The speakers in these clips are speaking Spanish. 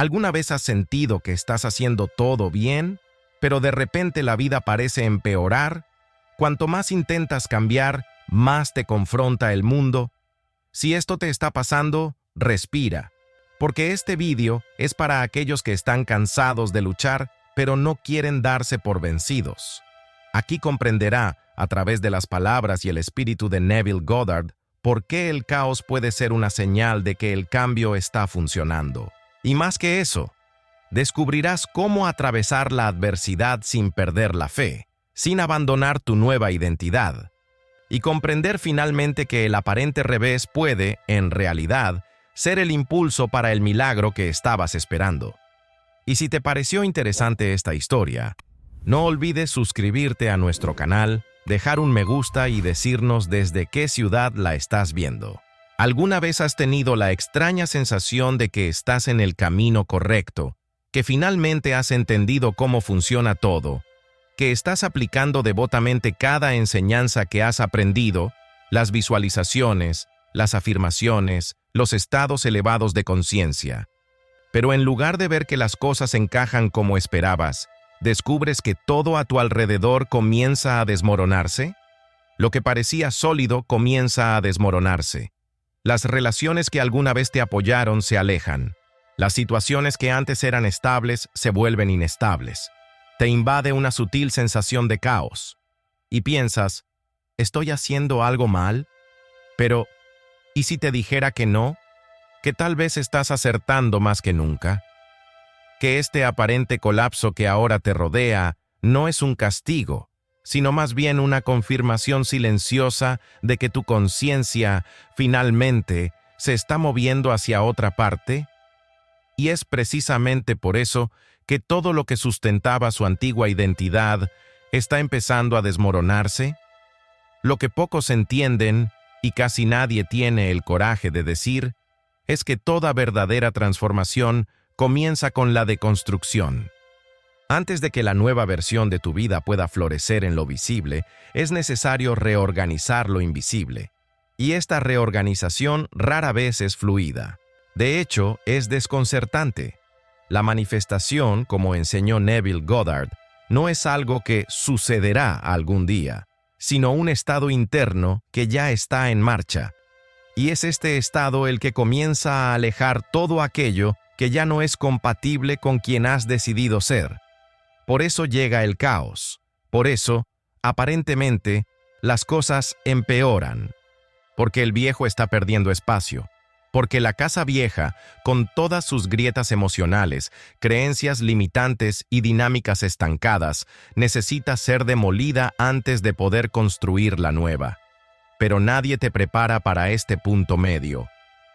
¿Alguna vez has sentido que estás haciendo todo bien, pero de repente la vida parece empeorar? Cuanto más intentas cambiar, más te confronta el mundo. Si esto te está pasando, respira, porque este vídeo es para aquellos que están cansados de luchar, pero no quieren darse por vencidos. Aquí comprenderá, a través de las palabras y el espíritu de Neville Goddard, por qué el caos puede ser una señal de que el cambio está funcionando. Y más que eso, descubrirás cómo atravesar la adversidad sin perder la fe, sin abandonar tu nueva identidad, y comprender finalmente que el aparente revés puede, en realidad, ser el impulso para el milagro que estabas esperando. Y si te pareció interesante esta historia, no olvides suscribirte a nuestro canal, dejar un me gusta y decirnos desde qué ciudad la estás viendo. ¿Alguna vez has tenido la extraña sensación de que estás en el camino correcto, que finalmente has entendido cómo funciona todo, que estás aplicando devotamente cada enseñanza que has aprendido, las visualizaciones, las afirmaciones, los estados elevados de conciencia? Pero en lugar de ver que las cosas encajan como esperabas, ¿descubres que todo a tu alrededor comienza a desmoronarse? Lo que parecía sólido comienza a desmoronarse. Las relaciones que alguna vez te apoyaron se alejan. Las situaciones que antes eran estables se vuelven inestables. Te invade una sutil sensación de caos. Y piensas, ¿estoy haciendo algo mal? Pero, ¿y si te dijera que no? Que tal vez estás acertando más que nunca. Que este aparente colapso que ahora te rodea no es un castigo, sino más bien una confirmación silenciosa de que tu conciencia, finalmente, se está moviendo hacia otra parte. Y es precisamente por eso que todo lo que sustentaba su antigua identidad está empezando a desmoronarse. Lo que pocos entienden, y casi nadie tiene el coraje de decir, es que toda verdadera transformación comienza con la deconstrucción. Antes de que la nueva versión de tu vida pueda florecer en lo visible, es necesario reorganizar lo invisible. Y esta reorganización rara vez es fluida. De hecho, es desconcertante. La manifestación, como enseñó Neville Goddard, no es algo que sucederá algún día, sino un estado interno que ya está en marcha. Y es este estado el que comienza a alejar todo aquello que ya no es compatible con quien has decidido ser. Por eso llega el caos. Por eso, aparentemente, las cosas empeoran. Porque el viejo está perdiendo espacio. Porque la casa vieja, con todas sus grietas emocionales, creencias limitantes y dinámicas estancadas, necesita ser demolida antes de poder construir la nueva. Pero nadie te prepara para este punto medio.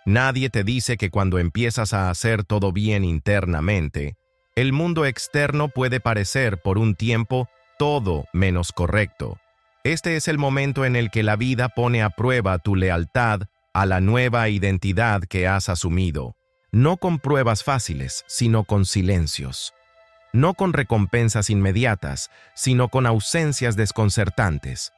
Nadie te dice que cuando empiezas a hacer todo bien internamente, el mundo externo puede parecer por un tiempo todo menos correcto. Este es el momento en el que la vida pone a prueba tu lealtad a la nueva identidad que has asumido. No con pruebas fáciles, sino con silencios. No con recompensas inmediatas, sino con ausencias desconcertantes.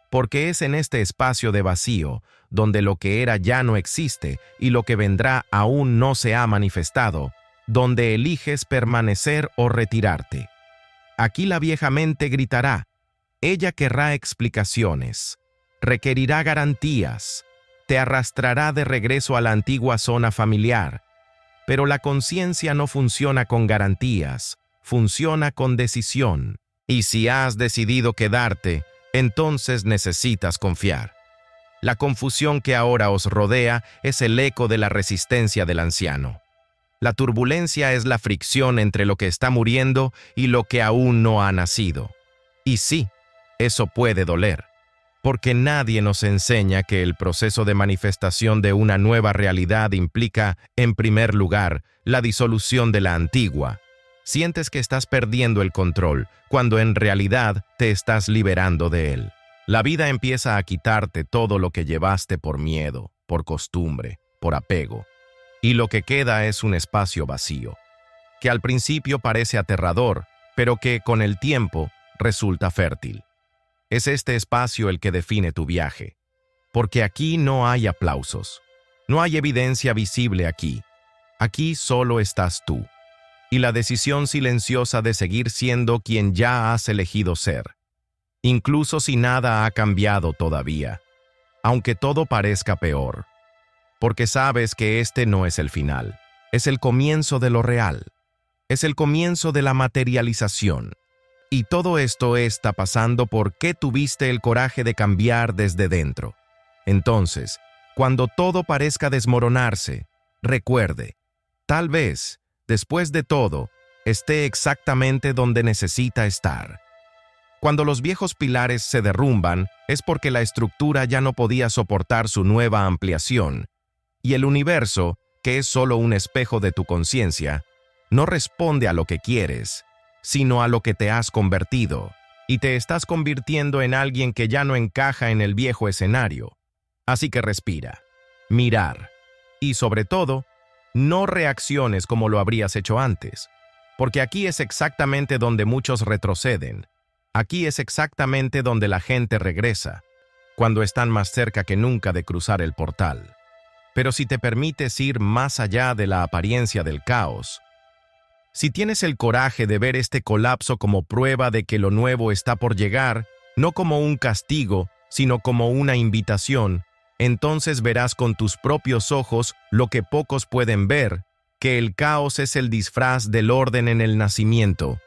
Porque es en este espacio de vacío, donde lo que era ya no existe y lo que vendrá aún no se ha manifestado, donde eliges permanecer o retirarte. Aquí la vieja mente gritará. Ella querrá explicaciones, requerirá garantías, te arrastrará de regreso a la antigua zona familiar. Pero la conciencia no funciona con garantías, funciona con decisión. Y si has decidido quedarte, entonces necesitas confiar. La confusión que ahora os rodea es el eco de la resistencia del anciano. La turbulencia es la fricción entre lo que está muriendo y lo que aún no ha nacido. Y sí, eso puede doler, porque nadie nos enseña que el proceso de manifestación de una nueva realidad implica, en primer lugar, la disolución de la antigua. Sientes que estás perdiendo el control, cuando en realidad te estás liberando de él. La vida empieza a quitarte todo lo que llevaste por miedo, por costumbre, por apego. Y lo que queda es un espacio vacío, que al principio parece aterrador, pero que, con el tiempo, resulta fértil. Es este espacio el que define tu viaje, porque aquí no hay aplausos, no hay evidencia visible aquí. Aquí solo estás tú, y la decisión silenciosa de seguir siendo quien ya has elegido ser, incluso si nada ha cambiado todavía, aunque todo parezca peor, porque sabes que este no es el final, es el comienzo de lo real, es el comienzo de la materialización. Y todo esto está pasando porque tuviste el coraje de cambiar desde dentro. Entonces, cuando todo parezca desmoronarse, recuerde, tal vez, después de todo, esté exactamente donde necesita estar. Cuando los viejos pilares se derrumban, es porque la estructura ya no podía soportar su nueva ampliación, y el universo, que es solo un espejo de tu conciencia, no responde a lo que quieres, sino a lo que te has convertido, y te estás convirtiendo en alguien que ya no encaja en el viejo escenario. Así que respira, mirar, y sobre todo, no reacciones como lo habrías hecho antes, porque aquí es exactamente donde muchos retroceden. Aquí es exactamente donde la gente regresa, cuando están más cerca que nunca de cruzar el portal. Pero si te permites ir más allá de la apariencia del caos, si tienes el coraje de ver este colapso como prueba de que lo nuevo está por llegar, no como un castigo, sino como una invitación, entonces verás con tus propios ojos lo que pocos pueden ver, que el caos es el disfraz del orden en el nacimiento.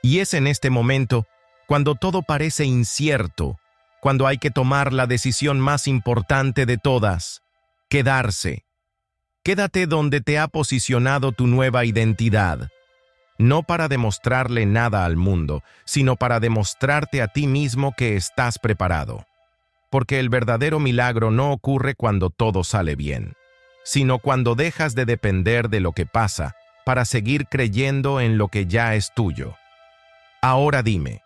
Y es en este momento, cuando todo parece incierto, cuando hay que tomar la decisión más importante de todas, quedarse. Quédate donde te ha posicionado tu nueva identidad, no para demostrarle nada al mundo, sino para demostrarte a ti mismo que estás preparado. Porque el verdadero milagro no ocurre cuando todo sale bien, sino cuando dejas de depender de lo que pasa para seguir creyendo en lo que ya es tuyo. Ahora dime,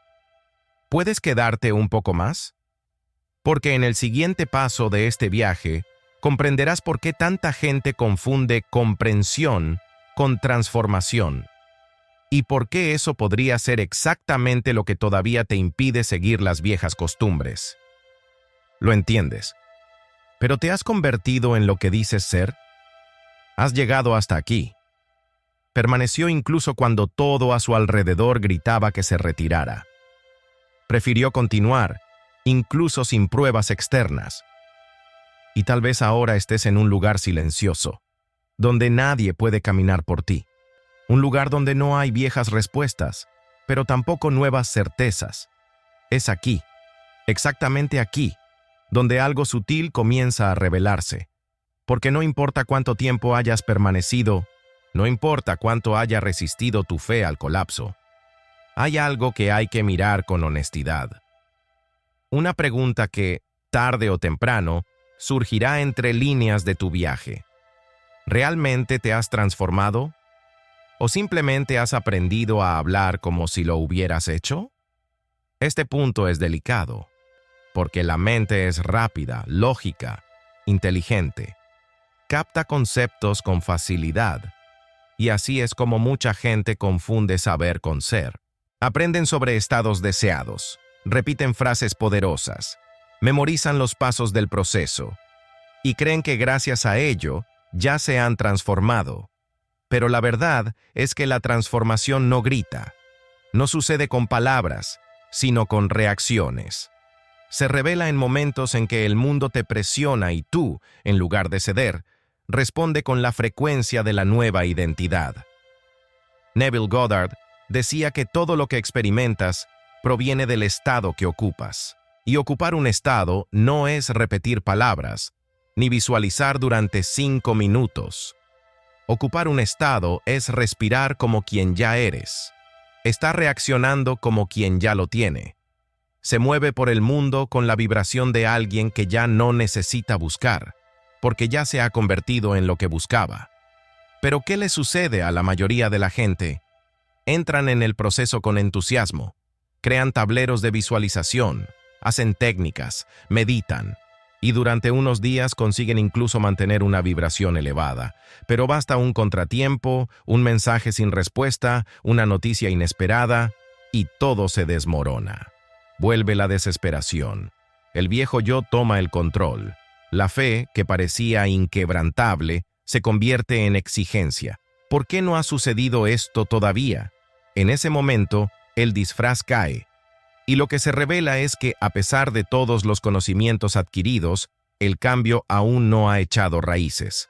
¿puedes quedarte un poco más? Porque en el siguiente paso de este viaje, comprenderás por qué tanta gente confunde comprensión con transformación, y por qué eso podría ser exactamente lo que todavía te impide seguir las viejas costumbres. Lo entiendes, pero ¿te has convertido en lo que dices ser? Has llegado hasta aquí. Permaneció incluso cuando todo a su alrededor gritaba que se retirara. Prefirió continuar, incluso sin pruebas externas. Y tal vez ahora estés en un lugar silencioso, donde nadie puede caminar por ti. Un lugar donde no hay viejas respuestas, pero tampoco nuevas certezas. Es aquí, exactamente aquí, donde algo sutil comienza a revelarse. Porque no importa cuánto tiempo hayas permanecido, no importa cuánto haya resistido tu fe al colapso, hay algo que hay que mirar con honestidad. Una pregunta que, tarde o temprano, surgirá entre líneas de tu viaje. ¿Realmente te has transformado? ¿O simplemente has aprendido a hablar como si lo hubieras hecho? Este punto es delicado, porque la mente es rápida, lógica, inteligente. Capta conceptos con facilidad, y así es como mucha gente confunde saber con ser. Aprenden sobre estados deseados, repiten frases poderosas, memorizan los pasos del proceso, y creen que gracias a ello ya se han transformado. Pero la verdad es que la transformación no grita, no sucede con palabras, sino con reacciones. Se revela en momentos en que el mundo te presiona y tú, en lugar de ceder, responde con la frecuencia de la nueva identidad. Neville Goddard decía que todo lo que experimentas proviene del estado que ocupas. Y ocupar un estado no es repetir palabras, ni visualizar durante 5 minutos. Ocupar un estado es respirar como quien ya eres. Está reaccionando como quien ya lo tiene. Se mueve por el mundo con la vibración de alguien que ya no necesita buscar, porque ya se ha convertido en lo que buscaba. Pero ¿qué le sucede a la mayoría de la gente? Entran en el proceso con entusiasmo, crean tableros de visualización, hacen técnicas, meditan, y durante unos días consiguen incluso mantener una vibración elevada. Pero basta un contratiempo, un mensaje sin respuesta, una noticia inesperada, y todo se desmorona. Vuelve la desesperación. El viejo yo toma el control. La fe, que parecía inquebrantable, se convierte en exigencia. ¿Por qué no ha sucedido esto todavía? En ese momento, el disfraz cae, y lo que se revela es que, a pesar de todos los conocimientos adquiridos, el cambio aún no ha echado raíces.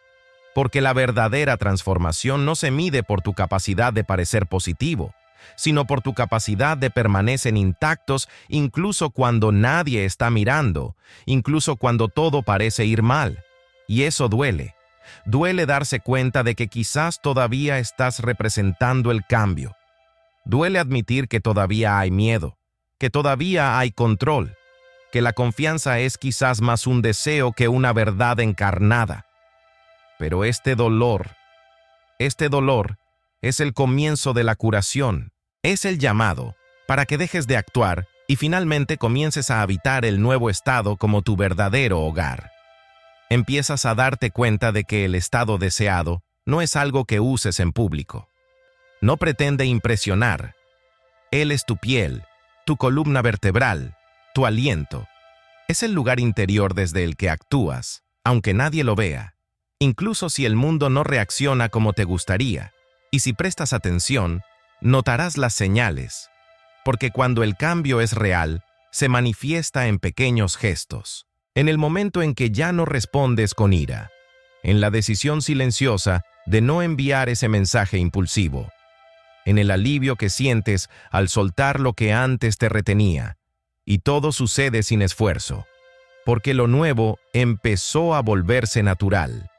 Porque la verdadera transformación no se mide por tu capacidad de parecer positivo, sino por tu capacidad de permanecer intactos incluso cuando nadie está mirando, incluso cuando todo parece ir mal. Y eso duele. Duele darse cuenta de que quizás todavía estás representando el cambio. Duele admitir que todavía hay miedo, que todavía hay control, que la confianza es quizás más un deseo que una verdad encarnada. Pero este dolor es el comienzo de la curación, es el llamado para que dejes de actuar y finalmente comiences a habitar el nuevo estado como tu verdadero hogar. Empiezas a darte cuenta de que el estado deseado no es algo que uses en público. No pretende impresionar. Él es tu piel, tu columna vertebral, tu aliento. Es el lugar interior desde el que actúas, aunque nadie lo vea, incluso si el mundo no reacciona como te gustaría. Y si prestas atención, notarás las señales, porque cuando el cambio es real, se manifiesta en pequeños gestos. En el momento en que ya no respondes con ira, en la decisión silenciosa de no enviar ese mensaje impulsivo, en el alivio que sientes al soltar lo que antes te retenía, y todo sucede sin esfuerzo, porque lo nuevo empezó a volverse natural.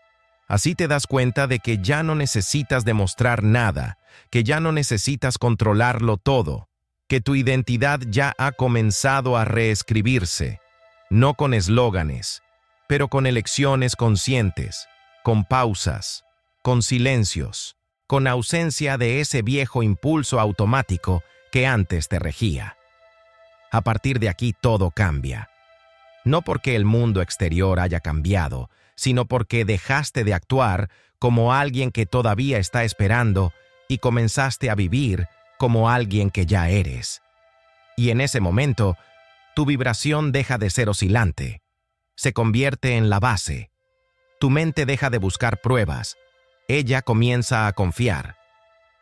Así te das cuenta de que ya no necesitas demostrar nada, que ya no necesitas controlarlo todo, que tu identidad ya ha comenzado a reescribirse, no con eslóganes, pero con elecciones conscientes, con pausas, con silencios, con ausencia de ese viejo impulso automático que antes te regía. A partir de aquí todo cambia. No porque el mundo exterior haya cambiado, sino porque dejaste de actuar como alguien que todavía está esperando y comenzaste a vivir como alguien que ya eres. Y en ese momento, tu vibración deja de ser oscilante, se convierte en la base. Tu mente deja de buscar pruebas, ella comienza a confiar.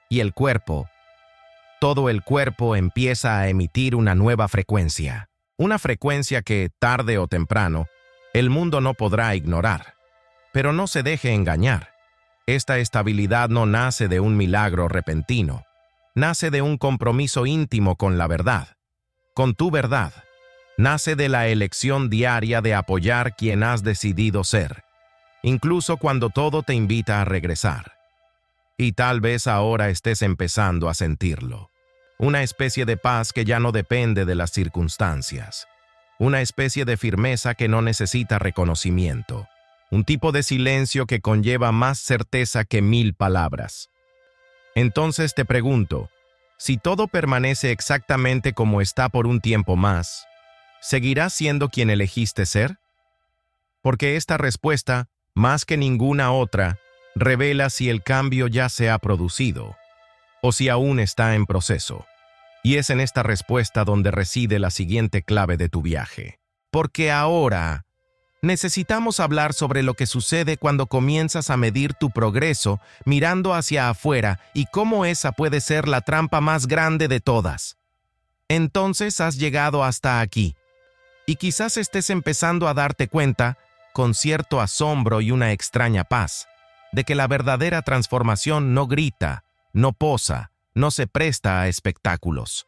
Y el cuerpo, todo el cuerpo empieza a emitir una nueva frecuencia. Una frecuencia que, tarde o temprano, el mundo no podrá ignorar. Pero no se deje engañar. Esta estabilidad no nace de un milagro repentino. Nace de un compromiso íntimo con la verdad, con tu verdad. Nace de la elección diaria de apoyar quien has decidido ser, incluso cuando todo te invita a regresar. Y tal vez ahora estés empezando a sentirlo. Una especie de paz que ya no depende de las circunstancias. Una especie de firmeza que no necesita reconocimiento. Un tipo de silencio que conlleva más certeza que 1000 palabras. Entonces te pregunto, si todo permanece exactamente como está por un tiempo más, ¿seguirás siendo quien elegiste ser? Porque esta respuesta, más que ninguna otra, revela si el cambio ya se ha producido o si aún está en proceso. Y es en esta respuesta donde reside la siguiente clave de tu viaje. Porque ahora necesitamos hablar sobre lo que sucede cuando comienzas a medir tu progreso mirando hacia afuera y cómo esa puede ser la trampa más grande de todas. Entonces has llegado hasta aquí, y quizás estés empezando a darte cuenta, con cierto asombro y una extraña paz, de que la verdadera transformación no grita, no posa, no se presta a espectáculos.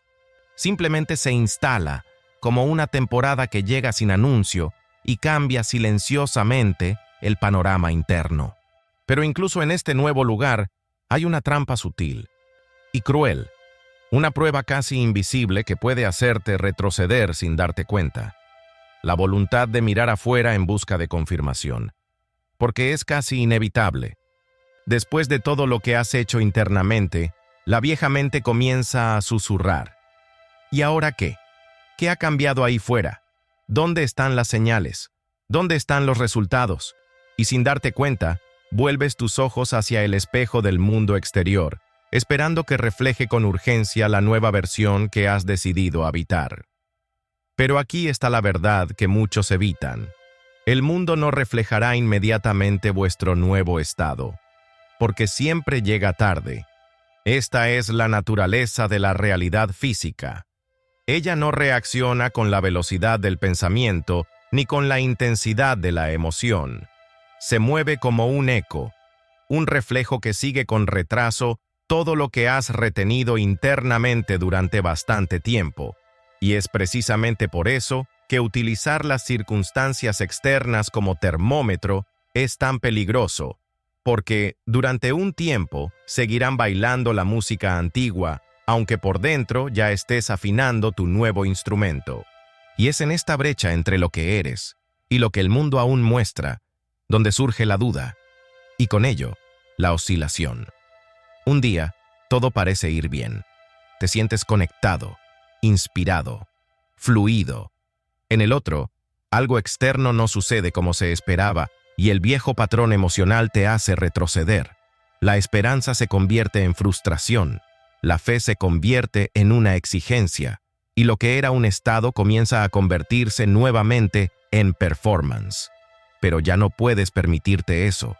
Simplemente se instala, como una temporada que llega sin anuncio y cambia silenciosamente el panorama interno. Pero incluso en este nuevo lugar hay una trampa sutil y cruel, una prueba casi invisible que puede hacerte retroceder sin darte cuenta. La voluntad de mirar afuera en busca de confirmación, porque es casi inevitable. Después de todo lo que has hecho internamente, la vieja mente comienza a susurrar. ¿Y ahora qué? ¿Qué ha cambiado ahí fuera? ¿Dónde están las señales? ¿Dónde están los resultados? Y sin darte cuenta, vuelves tus ojos hacia el espejo del mundo exterior, esperando que refleje con urgencia la nueva versión que has decidido habitar. Pero aquí está la verdad que muchos evitan. El mundo no reflejará inmediatamente vuestro nuevo estado. porque siempre llega tarde. Esta es la naturaleza de la realidad física. Ella no reacciona con la velocidad del pensamiento ni con la intensidad de la emoción. Se mueve como un eco, un reflejo que sigue con retraso todo lo que has retenido internamente durante bastante tiempo. Y es precisamente por eso que utilizar las circunstancias externas como termómetro es tan peligroso, porque durante un tiempo seguirán bailando la música antigua, aunque por dentro ya estés afinando tu nuevo instrumento. Y es en esta brecha entre lo que eres y lo que el mundo aún muestra, donde surge la duda, y con ello, la oscilación. Un día, todo parece ir bien. Te sientes conectado, inspirado, fluido. En el otro, algo externo no sucede como se esperaba y el viejo patrón emocional te hace retroceder. La esperanza se convierte en frustración, la fe se convierte en una exigencia y lo que era un estado comienza a convertirse nuevamente en performance. Pero ya no puedes permitirte eso,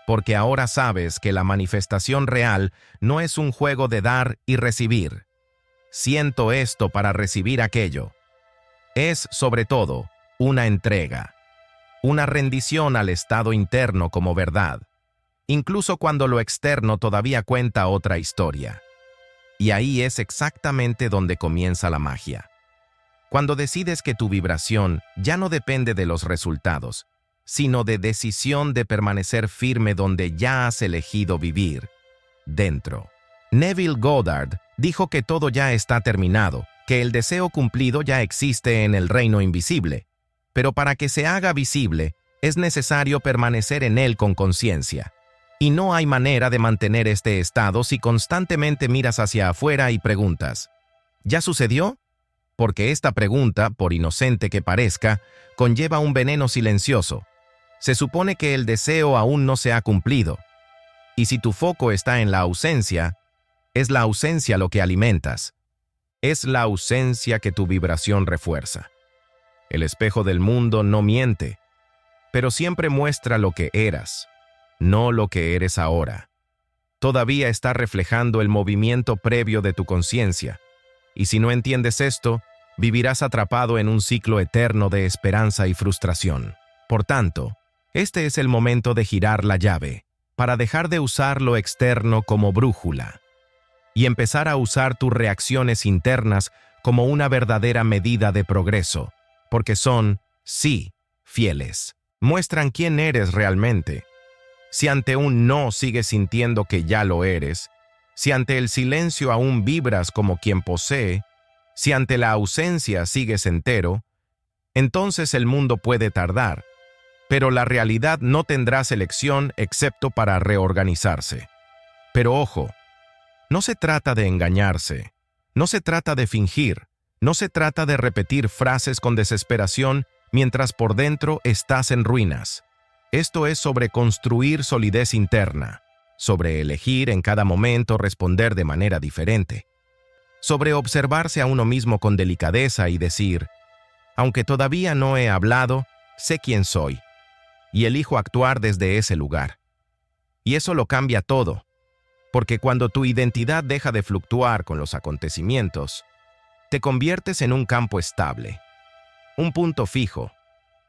porque ahora sabes que la manifestación real no es un juego de dar y recibir. Siento esto para recibir aquello. Es, sobre todo, una entrega, una rendición al estado interno como verdad, incluso cuando lo externo todavía cuenta otra historia. Y ahí es exactamente donde comienza la magia. Cuando decides que tu vibración ya no depende de los resultados, sino de decisión de permanecer firme donde ya has elegido vivir, dentro. Neville Goddard dijo que todo ya está terminado, que el deseo cumplido ya existe en el reino invisible, pero para que se haga visible, es necesario permanecer en él con conciencia. Y no hay manera de mantener este estado si constantemente miras hacia afuera y preguntas, ¿ya sucedió? Porque esta pregunta, por inocente que parezca, conlleva un veneno silencioso. Se supone que el deseo aún no se ha cumplido. Y si tu foco está en la ausencia, es la ausencia lo que alimentas. Es la ausencia que tu vibración refuerza. El espejo del mundo no miente, pero siempre muestra lo que eras, no lo que eres ahora. Todavía está reflejando el movimiento previo de tu conciencia, y si no entiendes esto, vivirás atrapado en un ciclo eterno de esperanza y frustración. Por tanto, este es el momento de girar la llave, para dejar de usar lo externo como brújula, y empezar a usar tus reacciones internas como una verdadera medida de progreso, porque son, sí, fieles. Muestran quién eres realmente. Si ante un no sigues sintiendo que ya lo eres, si ante el silencio aún vibras como quien posee, si ante la ausencia sigues entero, entonces el mundo puede tardar, pero la realidad no tendrá selección excepto para reorganizarse. Pero ojo, no se trata de engañarse, no se trata de fingir, no se trata de repetir frases con desesperación mientras por dentro estás en ruinas. Esto es sobre construir solidez interna, sobre elegir en cada momento responder de manera diferente, sobre observarse a uno mismo con delicadeza y decir, aunque todavía no he hablado, sé quién soy, y elijo actuar desde ese lugar. Y eso lo cambia todo, porque cuando tu identidad deja de fluctuar con los acontecimientos, te conviertes en un campo estable, un punto fijo,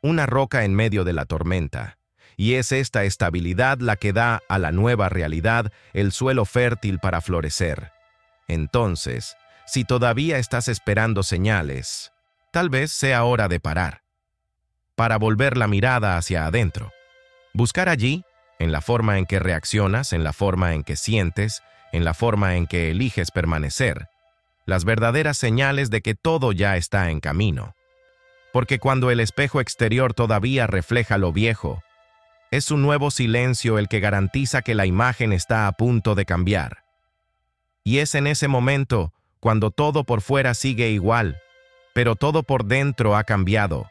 una roca en medio de la tormenta, y es esta estabilidad la que da a la nueva realidad el suelo fértil para florecer. Entonces, si todavía estás esperando señales, tal vez sea hora de parar, para volver la mirada hacia adentro. Buscar allí, en la forma en que reaccionas, en la forma en que sientes, en la forma en que eliges permanecer, las verdaderas señales de que todo ya está en camino. Porque cuando el espejo exterior todavía refleja lo viejo, es un nuevo silencio el que garantiza que la imagen está a punto de cambiar. Y es en ese momento, cuando todo por fuera sigue igual, pero todo por dentro ha cambiado,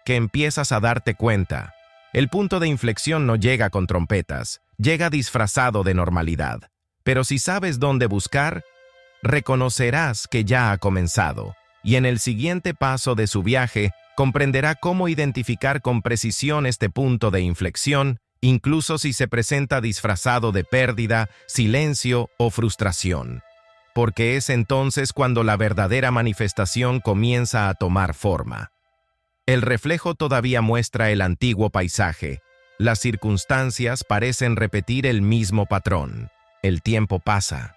que empiezas a darte cuenta. El punto de inflexión no llega con trompetas, llega disfrazado de normalidad. Pero si sabes dónde buscar, reconocerás que ya ha comenzado, y en el siguiente paso de su viaje comprenderá cómo identificar con precisión este punto de inflexión incluso si se presenta disfrazado de pérdida, silencio o frustración, porque es entonces cuando la verdadera manifestación comienza a tomar forma. El reflejo todavía muestra el antiguo paisaje. Las circunstancias parecen repetir el mismo patrón. El tiempo pasa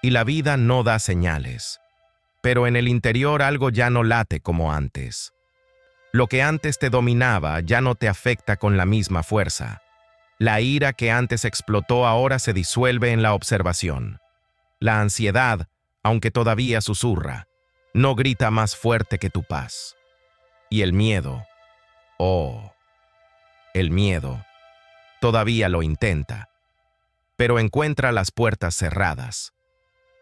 y la vida no da señales. Pero en el interior algo ya no late como antes. Lo que antes te dominaba ya no te afecta con la misma fuerza. La ira que antes explotó ahora se disuelve en la observación. La ansiedad, aunque todavía susurra, no grita más fuerte que tu paz. Y el miedo, el miedo, todavía lo intenta, pero encuentra las puertas cerradas.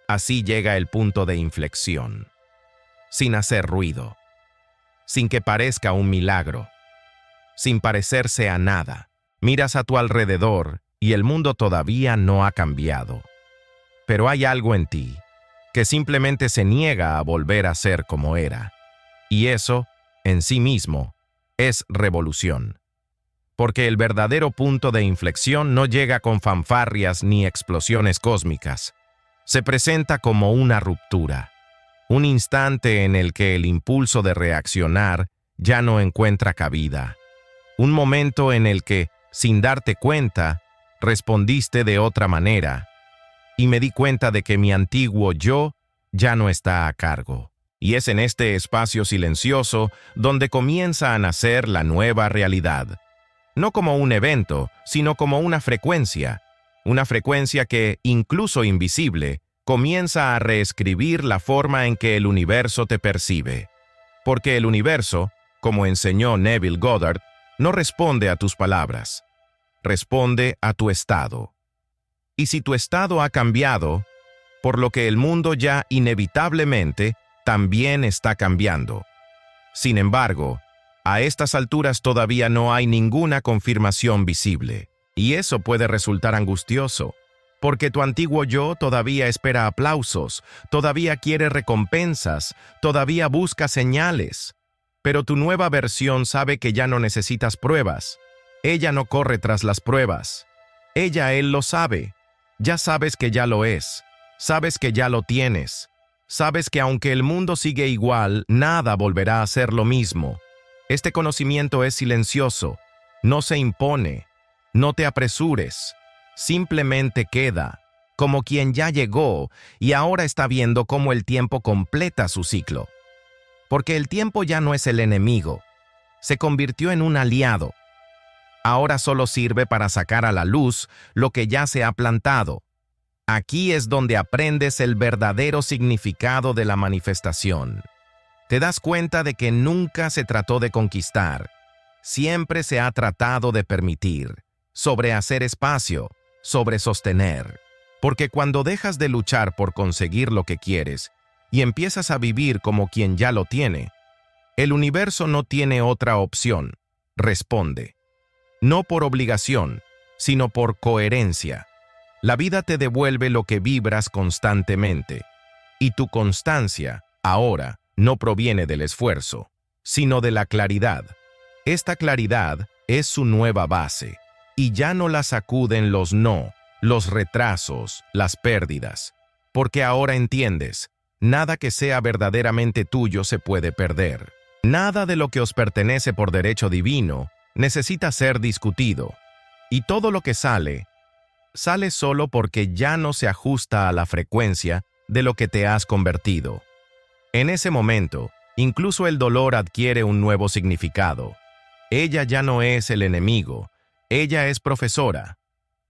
Así llega el punto de inflexión, sin hacer ruido, sin que parezca un milagro, sin parecerse a nada. Miras a tu alrededor y el mundo todavía no ha cambiado. Pero hay algo en ti que simplemente se niega a volver a ser como era. Y eso, en sí mismo, es revolución. Porque el verdadero punto de inflexión no llega con fanfarrias ni explosiones cósmicas. Se presenta como una ruptura, un instante en el que el impulso de reaccionar ya no encuentra cabida. Un momento en el que, sin darte cuenta, respondiste de otra manera, y me di cuenta de que mi antiguo yo ya no está a cargo. Y es en este espacio silencioso donde comienza a nacer la nueva realidad. No como un evento, sino como una frecuencia que, incluso invisible, comienza a reescribir la forma en que el universo te percibe. Porque el universo, como enseñó Neville Goddard, no responde a tus palabras, responde a tu estado. Y si tu estado ha cambiado, por lo que el mundo ya inevitablemente también está cambiando. Sin embargo, a estas alturas todavía no hay ninguna confirmación visible, y eso puede resultar angustioso, porque tu antiguo yo todavía espera aplausos, todavía quiere recompensas, todavía busca señales. Pero tu nueva versión sabe que ya no necesitas pruebas. Ella no corre tras las pruebas. Él lo sabe. Ya sabes que ya lo es. Sabes que ya lo tienes. Sabes que aunque el mundo sigue igual, nada volverá a ser lo mismo. Este conocimiento es silencioso. No se impone. No te apresures. Simplemente queda, como quien ya llegó y ahora está viendo cómo el tiempo completa su ciclo. Porque el tiempo ya no es el enemigo. Se convirtió en un aliado. Ahora solo sirve para sacar a la luz lo que ya se ha plantado. Aquí es donde aprendes el verdadero significado de la manifestación. Te das cuenta de que nunca se trató de conquistar. Siempre se ha tratado de permitir, sobre hacer espacio, sobre sostener. Porque cuando dejas de luchar por conseguir lo que quieres y empiezas a vivir como quien ya lo tiene, el universo no tiene otra opción. Responde. No por obligación, sino por coherencia. La vida te devuelve lo que vibras constantemente, y tu constancia, ahora, no proviene del esfuerzo, sino de la claridad. Esta claridad es su nueva base, y ya no la sacuden los no, los retrasos, las pérdidas, porque ahora entiendes, nada que sea verdaderamente tuyo se puede perder. Nada de lo que os pertenece por derecho divino necesita ser discutido, y todo lo que sale solo porque ya no se ajusta a la frecuencia de lo que te has convertido. En ese momento, incluso el dolor adquiere un nuevo significado. Ella ya no es el enemigo, ella es profesora.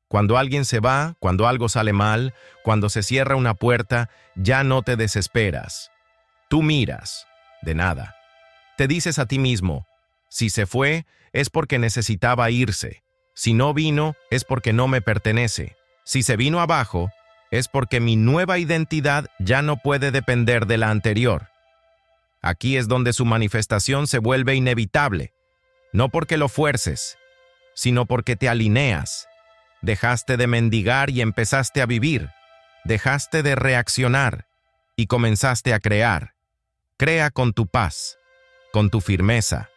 Cuando alguien se va, cuando algo sale mal, cuando se cierra una puerta, ya no te desesperas. Tú miras, de nada. Te dices a ti mismo, si se fue, es porque necesitaba irse. Si no vino, es porque no me pertenece. Si se vino abajo, es porque mi nueva identidad ya no puede depender de la anterior. Aquí es donde su manifestación se vuelve inevitable, no porque lo fuerces, sino porque te alineas. Dejaste de mendigar y empezaste a vivir. Dejaste de reaccionar y comenzaste a crear. Crea con tu paz, con tu firmeza,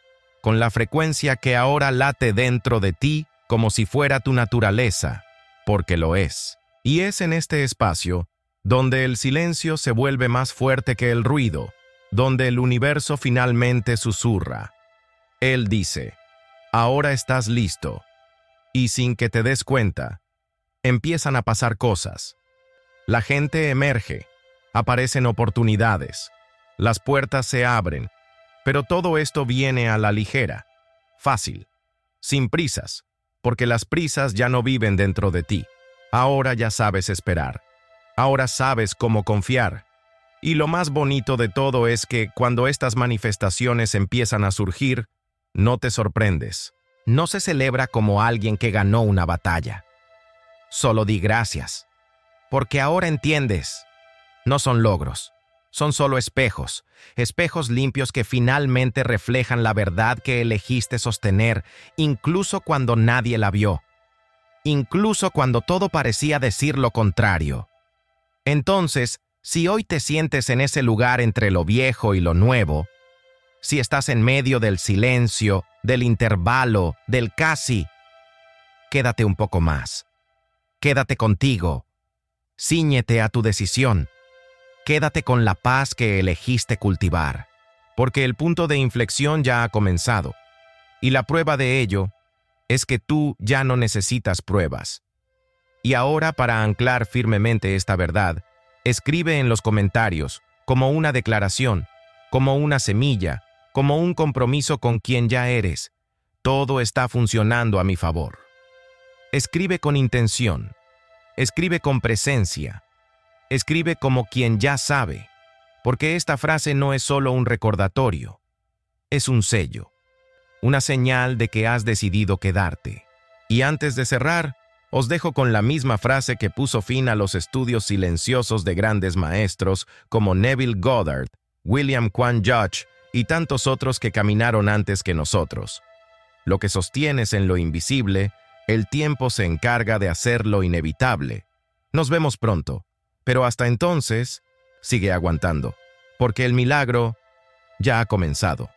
con la frecuencia que ahora late dentro de ti como si fuera tu naturaleza, porque lo es. Y es en este espacio donde el silencio se vuelve más fuerte que el ruido, donde el universo finalmente susurra. Él dice, ahora estás listo. Y sin que te des cuenta, empiezan a pasar cosas. La gente emerge, aparecen oportunidades, las puertas se abren, pero todo esto viene a la ligera, fácil, sin prisas, porque las prisas ya no viven dentro de ti. Ahora ya sabes esperar, ahora sabes cómo confiar. Y lo más bonito de todo es que cuando estas manifestaciones empiezan a surgir, no te sorprendes. No se celebra como alguien que ganó una batalla. Solo di gracias, porque ahora entiendes. No son logros, son solo espejos, espejos limpios que finalmente reflejan la verdad que elegiste sostener, incluso cuando nadie la vio, incluso cuando todo parecía decir lo contrario. Entonces, si hoy te sientes en ese lugar entre lo viejo y lo nuevo, si estás en medio del silencio, del intervalo, del casi, quédate un poco más. Quédate contigo. Cíñete a tu decisión. Quédate con la paz que elegiste cultivar, porque el punto de inflexión ya ha comenzado, y la prueba de ello es que tú ya no necesitas pruebas. Y ahora, para anclar firmemente esta verdad, escribe en los comentarios, como una declaración, como una semilla, como un compromiso con quien ya eres. Todo está funcionando a mi favor. Escribe con intención. Escribe con presencia. Escribe como quien ya sabe, porque esta frase no es solo un recordatorio, es un sello, una señal de que has decidido quedarte. Y antes de cerrar, os dejo con la misma frase que puso fin a los estudios silenciosos de grandes maestros como Neville Goddard, William Quan Judge y tantos otros que caminaron antes que nosotros. Lo que sostienes en lo invisible, el tiempo se encarga de hacerlo inevitable. Nos vemos pronto. Pero hasta entonces, sigue aguantando, porque el milagro ya ha comenzado.